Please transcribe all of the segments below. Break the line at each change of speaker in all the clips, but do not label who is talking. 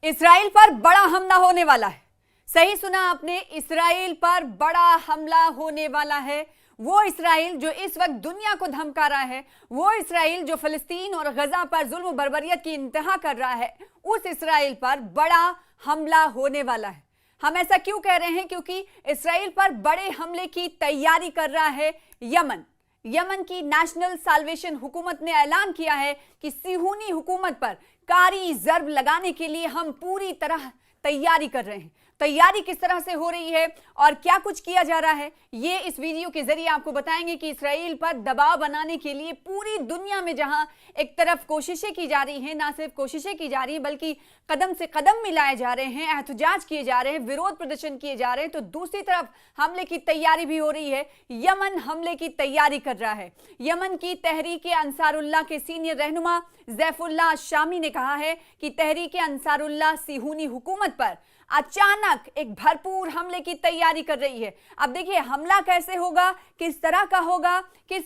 Israel पर बड़ा हमला होने वाला है। सही सुना आपने, इसराइल पर बड़ा हमला होने वाला है। वो इसराइल जो इस वक्त दुनिया को धमका रहा है, वो इसराइल जो फिलिस्तीन और गजा पर जुल्म बर्बरियत की इंतहा कर रहा है, उस इसराइल पर बड़ा हमला होने वाला है। हम ऐसा क्यों कह रहे हैं? क्योंकि इसराइल पर बड़े हमले की तैयारी कर रहा है यमन की नेशनल साल्वेशन हुकूमत ने ऐलान किया है कि सिहूनी हुकूमत पर कारी जर्ब लगाने के लिए हम पूरी तरह तैयारी कर रहे हैं। तैयारी किस तरह से हो रही है और क्या कुछ किया जा रहा है, ये इस वीडियो के जरिए आपको बताएंगे कि इसराइल पर दबाव बनाने के लिए पूरी दुनिया में जहां एक तरफ कोशिशें की जा रही हैं, ना सिर्फ कोशिशें की जा रही हैं बल्कि कदम से कदम मिलाए जा रहे हैं, एहतजाज किए जा रहे हैं, विरोध प्रदर्शन किए जा रहे हैं, तो दूसरी तरफ हमले की तैयारी भी हो रही है। यमन हमले की तैयारी कर रहा है। यमन की तहरीक अंसारुल्लाह के सीनियर रहनुमा ज़ैफुल्लाह शामी ने कहा है कि तहरीक अंसारुल्लाह सिहूनी हुकूमत पर अचानक एक भरपूर हमले की तैयारी कर रही है। अब देखिए हमला कैसे होगा, किस तरह का होगा, किस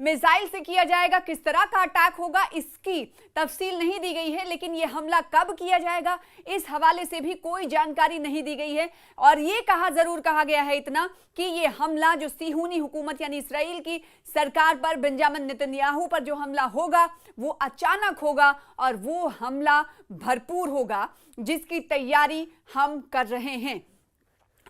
मिसाइल से किया जाएगा, किस तरह का अटैक होगा, इसकी तफसील नहीं दी गई है। लेकिन यह हमला कब किया जाएगा, इस हवाले से भी कोई जानकारी नहीं दी गई है। और यह जरूर कहा गया है इतना कि यह हमला जो सिहूनी हुकूमत यानी इसराइल की सरकार पर, बेंजामिन नेतन्याहू पर जो हमला होगा वो अचानक होगा और वो हमला भरपूर होगा, जिसकी तैयारी हम कर रहे हैं।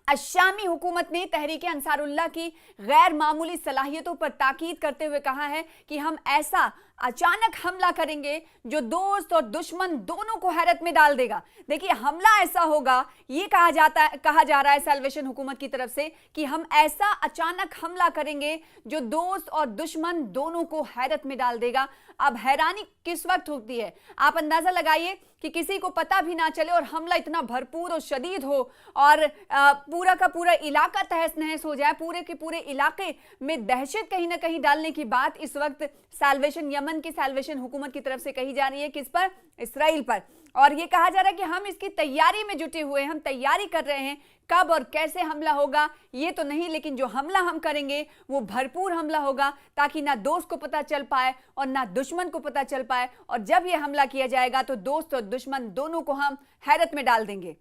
अशामी हुकूमत ने तहरीक अंसारुल्लाह की गैर मामूली सलाहियतों पर ताकीद करते हुए कहा है कि हम ऐसा अचानक हमला करेंगे जो दोस्त और दुश्मन दोनों को हैरत में डाल देगा। देखिए हमला ऐसा होगा, ये कहा जा रहा है साल्वेशन हुकूमत की तरफ से कि हम ऐसा अचानक हमला करेंगे जो दोस्त और दुश्मन दोनों को हैरत में डाल देगा। अब हैरानी किस वक्त होती है, आप अंदाजा लगाइए कि किसी को पता भी ना चले और हमला इतना भरपूर और शदीद हो और पूरा का पूरा इलाका तहस नहस हो जाए, पूरे के पूरे इलाके में दहशत कहीं ना कहीं डालने की बात इस वक्त यमन की साल्वेशन हुकूमत की तरफ से कही जा रही है। किस पर? इसराइल पर। और ये कहा जा रहा है कि हम इसकी तैयारी में जुटे हुए हैं, हम तैयारी कर रहे हैं। कब और कैसे हमला होगा ये तो नहीं, लेकिन जो हमला हम करेंगे वो भरपूर हमला होगा ताकि ना दोस्त को पता चल पाए और ना दुश्मन को पता चल पाए। और जब ये हमला किया जाएगा तो दोस्त और दुश्मन दोनों को हम हैरत में डाल देंगे।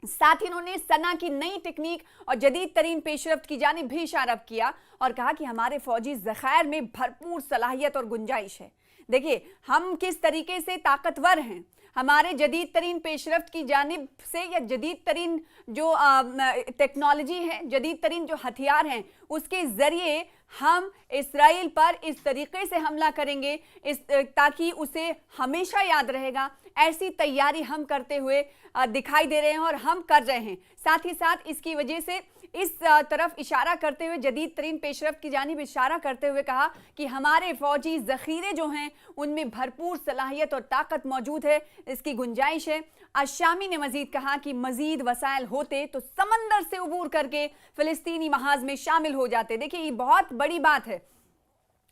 साथ ही उन्होंने सना की नई टेक्निक और जदीद तरीन पेशरफ्त की जानिब भी इशारा किया और कहा कि हमारे फौजी ज़खायर में भरपूर सलाहियत और गुंजाइश है। देखिए हम किस तरीके से ताकतवर हैं, हमारे जदीद तरीन पेशरफ्त की जानिब से या जदीद तरीन जो टेक्नोलॉजी है, जदीद तरीन जो हथियार हैं, उसके ज़रिए हम इसराइल पर इस तरीके से हमला करेंगे ताकि उसे हमेशा याद रहेगा। ऐसी तैयारी हम करते हुए दिखाई दे रहे हैं और हम कर रहे हैं। साथ ही साथ इसकी वजह से इस तरफ इशारा करते हुए, जदीद तरीन पेशरफ्त की जानिब इशारा करते हुए कहा कि हमारे फौजी ज़ख़ीरे जो हैं उनमें भरपूर सलाहियत और ताकत मौजूद है, इसकी गुंजाइश है। अशामी ने मजीद कहा कि मजीद वसाइल होते तो समंदर से उबूर करके फ़िलिस्तीनी महाज में शामिल हो जाते। देखिए ये बहुत बड़ी बात है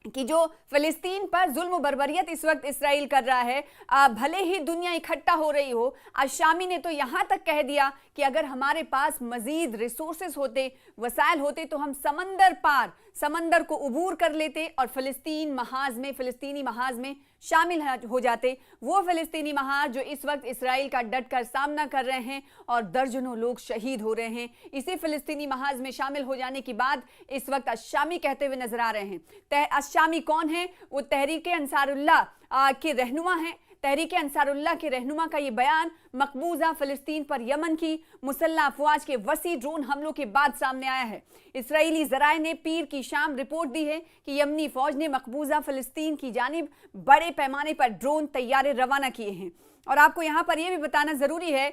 कि जो फिलिस्तीन पर जुल्म बर्बरियत इस वक्त इसराइल कर रहा है, भले ही दुनिया इकट्ठा हो रही हो, अशामी ने तो यहाँ तक कह दिया कि अगर हमारे पास मजीद रिसोर्सेज होते, वसाइल होते तो हम समंदर पार, समंदर को उबूर कर लेते और फिलिस्तीनी महाज में शामिल हो जाते। वो फिलिस्तीनी महाज जो इस वक्त इसराइल का डट कर सामना कर रहे हैं और दर्जनों लोग शहीद हो रहे हैं, इसी फिलिस्तीनी महाज में शामिल हो जाने की बात इस वक्त अशामी कहते हुए नजर आ रहे हैं। अशामी कौन है? वो तहरीक अंसारुल्लाह के रहनुमा हैं। तहरीक अंसारुल्लाह के रहनुमा का ये बयान मकबूजा फिलिस्तीन पर यमन की मुसल्लह अफवाज के वसी ड्रोन हमलों के बाद सामने आया है। इसराइली ज़राए ने पीर की शाम रिपोर्ट दी है कि यमनी फौज ने मकबूजा फिलिस्तीन की जानिब बड़े पैमाने पर ड्रोन तैयारे रवाना किए हैं। और आपको यहाँ पर यह भी बताना ज़रूरी है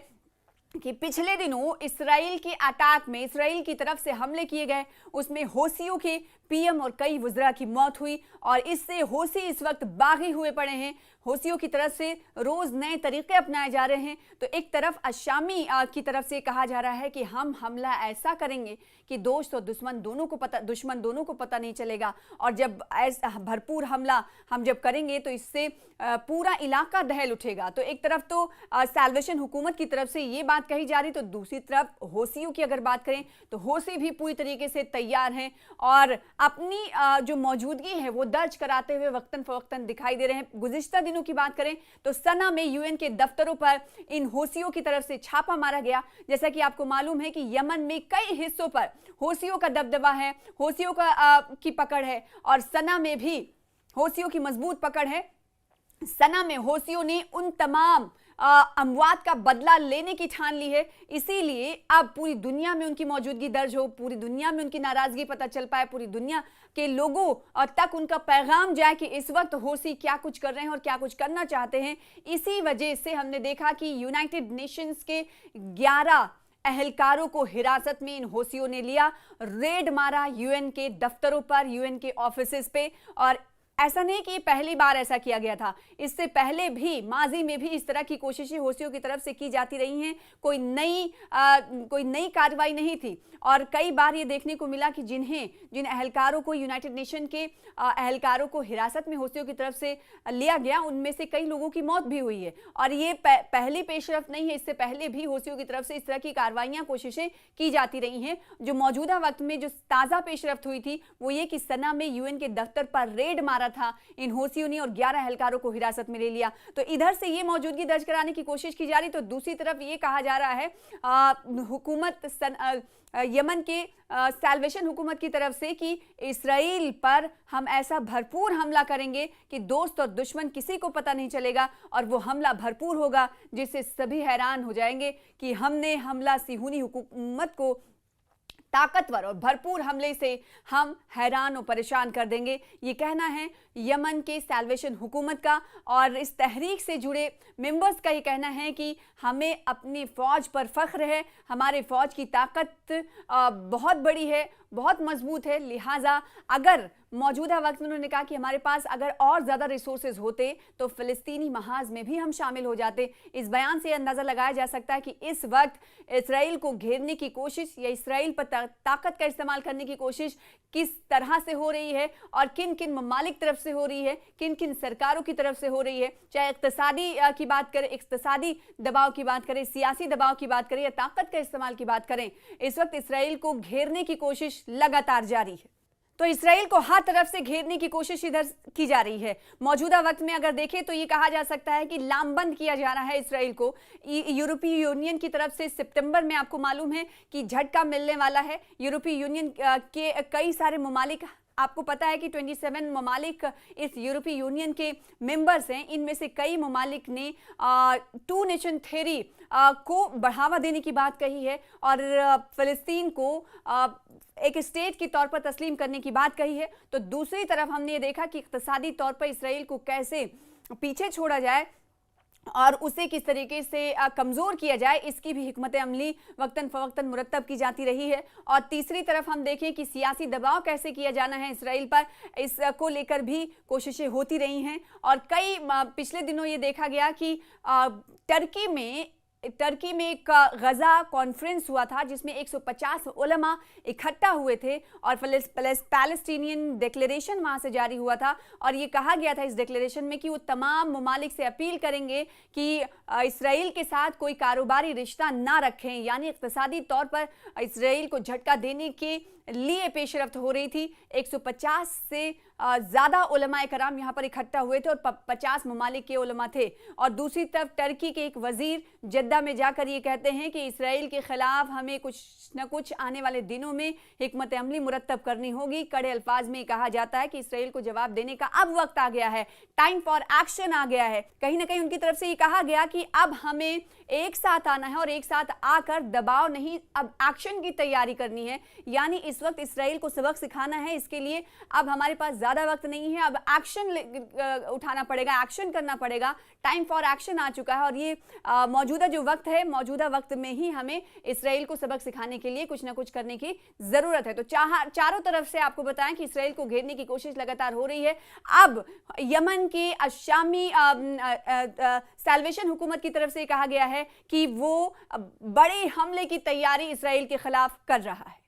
कि पिछले दिनों इसराइल के अटैक में, इसराइल की तरफ से हमले किए गए, उसमें होसियों के पीएम और कई वज़रा की मौत हुई और इससे होसी इस वक्त बागी हुए पड़े हैं। होसियों की तरफ से रोज़ नए तरीक़े अपनाए जा रहे हैं। तो एक तरफ अशामी की तरफ से कहा जा रहा है कि हम हमला ऐसा करेंगे कि दोस्त और दुश्मन दोनों को पता नहीं चलेगा। और जब ऐसा भरपूर हमला हम जब करेंगे तो इससे पूरा इलाका दहल उठेगा। तो एक तरफ तो साल्वेशन हुकूमत की तरफ से ये बात कही जा रही, तो दूसरी तरफ होसियों की अगर बात करें तो होसी भी पूरी तरीके से तैयार हैं और अपनी जो मौजूदगी है वो दर्ज कराते हुए वक्तन फवक्तन दिखाई दे रहे हैं। गुज़िश्ता दिनों की बात करें तो सना में यूएन के दफ्तरों पर इन हौसियों की तरफ से छापा मारा गया। जैसा कि आपको मालूम है कि यमन में कई हिस्सों पर हौसियों का दबदबा है, हौसियों की पकड़ है और सना में भी हौसियों की मजबूत पकड़ है। सना में हौसियों ने उन तमाम अमवात का बदला लेने की ठान ली है, इसीलिए अब पूरी दुनिया में उनकी मौजूदगी दर्ज हो, पूरी दुनिया में उनकी नाराजगी पता चल पाए, पूरी दुनिया के लोगों तक उनका पैगाम जाए कि इस वक्त हौसी क्या कुछ कर रहे हैं और क्या कुछ करना चाहते हैं। इसी वजह से हमने देखा कि यूनाइटेड नेशंस के 11 एहलकारों को हिरासत में इन हौसियों ने लिया, रेड मारा यूएन के दफ्तरों पर, यूएन के ऑफिसेस पे। और ऐसा नहीं कि पहली बार ऐसा किया गया था, इससे पहले भी माजी में भी इस तरह की कोशिशें हौसियों की तरफ से की जाती रही हैं। कोई नई कार्रवाई नहीं थी और कई बार ये देखने को मिला कि जिन एहलकारों को यूनाइटेड नेशन के एहलकारों को हिरासत में हौसियों की तरफ से लिया गया, उनमें से कई लोगों की मौत भी हुई है। और ये पहली पेशरफ नहीं है, इससे पहले भी हौसियों की तरफ से इस तरह की कार्रवाइयां, कोशिशें की जाती रही हैं। जो मौजूदा वक्त में जो ताज़ा पेशरफ्त हुई थी वो ये कि सना में यूएन के दफ्तर पर रेड मारा था इन हौसियों ने और 11 एहलकारों को हिरासत में ले लिया। तो इधर से ये मौजूदगी दर्ज कराने की कोशिश की जा रही, तो दूसरी तरफ ये कहा जा रहा है हुकूमत यमन के सैल्वेशन हुकूमत की तरफ से कि इस्राएल पर हम ऐसा भरपूर हमला करेंगे कि दोस्त और दुश्मन किसी को पता नहीं चलेगा और वो हमला भरपूर होगा जिससे सभी हैरान हो जाएंगे कि हमने हमला सिहूनी हुकूमत को ताकतवर और भरपूर हमले से हम हैरान और परेशान कर देंगे। ये कहना है यमन के सैल्वेशन हुकूमत का और इस तहरीक से जुड़े मेंबर्स का ये कहना है कि हमें अपनी फ़ौज पर फ़ख्र है, हमारे फ़ौज की ताकत बहुत बड़ी है, बहुत मजबूत है। लिहाजा अगर मौजूदा वक्त में उन्होंने कहा कि हमारे पास अगर और ज़्यादा रिसोर्सेज होते तो फ़िलिस्तीनी महाज में भी हम शामिल हो जाते। इस बयान से अंदाज़ा लगाया जा सकता है कि इस वक्त इसराइल को घेरने की कोशिश या इसराइल पर ताकत का इस्तेमाल करने की कोशिश किस तरह से हो रही है और किन किन ममालिक तरफ से हो रही है, किन किन सरकारों की तरफ से हो रही है। चाहे इक्तिसादी की बात करें, इक्तिसादी दबाव की बात करें, सियासी दबाव की बात करें या ताकत का इस्तेमाल की बात करें, इस वक्त इसराइल को घेरने की कोशिश लगातार जारी है। तो इसराइल को हर तरफ से घेरने की कोशिश इधर की जा रही है। मौजूदा वक्त में अगर देखें तो ये कहा जा सकता है कि लामबंद किया जा रहा है इसराइल को यूरोपीय यूनियन की तरफ से। सितंबर में आपको मालूम है कि झटका मिलने वाला है। यूरोपीय यूनियन के कई सारे ममालिक, आपको पता है कि 27 ममालिक इस यूरोपीय यूनियन के मेंबर्स हैं। इनमें से कई ममालिक ने 2 नेशन थ्योरी को बढ़ावा देने की बात कही है और फ़लस्तीन को एक स्टेट के तौर पर तस्लीम करने की बात कही है। तो दूसरी तरफ हमने ये देखा कि इक़्तिसादी तौर पर इसराइल को कैसे पीछे छोड़ा जाए और उसे किस तरीके से कमज़ोर किया जाए, इसकी भी हिकमत अमली वक्तन फ़वक्तन मुरतब की जाती रही है। और तीसरी तरफ हम देखें कि सियासी दबाव कैसे किया जाना है इसराइल पर, इसको लेकर भी कोशिशें होती रही हैं। और कई पिछले दिनों ये देखा गया कि टर्की में एक गज़ा कॉन्फ्रेंस हुआ था जिसमें 150 उलमा इकट्ठा हुए थे और पैलेस्टीनियन डिक्लेरेशन वहाँ से जारी हुआ था। और ये कहा गया था इस डिक्लेरेशन में कि वो तमाम ममालिक से अपील करेंगे कि इसराइल के साथ कोई कारोबारी रिश्ता ना रखें, यानी इक़्तिसादी तौर पर इसराइल को झटका देने के लिए पेशरफ्त हो रही थी। 150 से ज़्यादा उलमाए कराम यहाँ पर इकट्ठा हुए थे और 50 ममालिक के उलमा थे। और दूसरी तरफ टर्की के एक वजीर जद्दा में जाकर ये कहते हैं कि इसराइल के खिलाफ हमें कुछ न कुछ आने वाले दिनों में हिकमत अमली मुरतब करनी होगी। कड़े अल्फाज में कहा जाता है कि इसराइल को जवाब देने का अब वक्त आ गया है, टाइम फॉर एक्शन आ गया है। कहीं ना कहीं उनकी तरफ से ये कहा गया कि अब हमें एक साथ आना है और एक साथ आकर दबाव नहीं, अब एक्शन की तैयारी करनी है। यानी इस वक्त इसराइल को सबक सिखाना है, इसके लिए अब हमारे पास ज़्यादा वक्त नहीं है, अब एक्शन उठाना पड़ेगा, एक्शन करना पड़ेगा। टाइम फॉर एक्शन आ चुका है और ये मौजूदा जो वक्त है, मौजूदा वक्त में ही हमें इसराइल को सबक सिखाने के लिए कुछ ना कुछ करने की ज़रूरत है। तो चारों तरफ से आपको बताएं कि इसराइल को घेरने की कोशिश लगातार हो रही है। अब यमन के अशामी सैल्वेशन हुकूमत की तरफ से कहा गया है कि वो बड़े हमले की तैयारी इसराइल के खिलाफ कर रहा है।